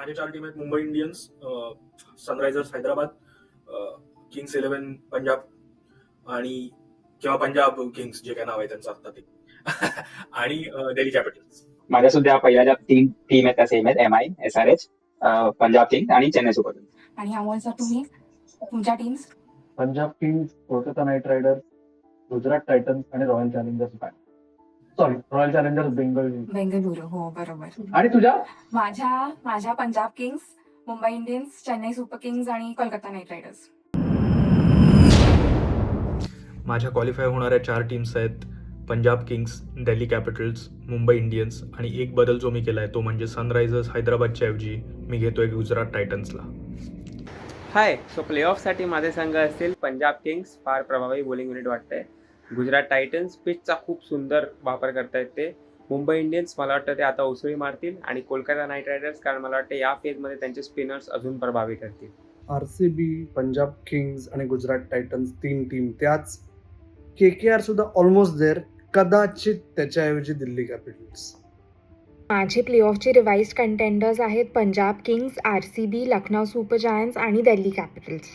माझे 4 टीम आहेत. Mumbai Indians, Sunrisers Hyderabad, Kings 11 Punjab आणि किंवा पंजाब किंग्स जे काय नाव आहे त्यांचं आता ते आणि दिल्ली कॅपिटल्स. माझ्या सुद्धा पहिल्या ज्या 3 टीम आहेत त्या सेम आहेत, MI, SRH, पंजाब किंग्स आणि चेन्नई सुपर किंग्स. आणि अमोल सर तुम्ही तुमच्या teams? Punjab Kings, Kolkata Knight Riders, Gujarat Titans आणि Royal Challengers Royal Challengers Bengaluru. हो बरोबर. आणि तुझ्या? माझ्या Punjab Kings, Mumbai Indians, Chennai Super Kings आणि कोलकाता नाईट रायडर्स. माझ्या क्वालिफाय होणाऱ्या 4 टीम्स आहेत. Punjab Kings, Delhi Capitals, Mumbai Indians आणि एक बदल जो मी केला आहे तो म्हणजे सनरायझर्स हैदराबादच्या ऐवजी मी घेतोय गुजरात टायटन्सला. हाय, सो प्लेऑफसाठी माझे संघ असतील पंजाब किंग्स, फार प्रभावी बॉलिंग युनिट वाटतंय. गुजरात टायटन्स, पिचचा खूप सुंदर वापर करतायत ते. मुंबई इंडियन्स, मला वाटतं ते आता उसळी मारतील. आणि कोलकाता नाईट रायडर्स, कारण मला वाटतं या फेजमध्ये त्यांचे स्पिनर्स अजून प्रभावी ठरतील. RCB, पंजाब किंग्स आणि गुजरात टायटन्स 3 टीम. त्याच KKR सुद्धा ऑलमोस्ट देअर, कदाचित त्याच्याऐवजी दिल्ली कॅपिटल्स. माझे प्लेऑफचे रिवाइज्ड कंटेंडर्स आहेत Punjab Kings, RCB, Lucknow super giants आणि दिल्ली कॅपिटल्स.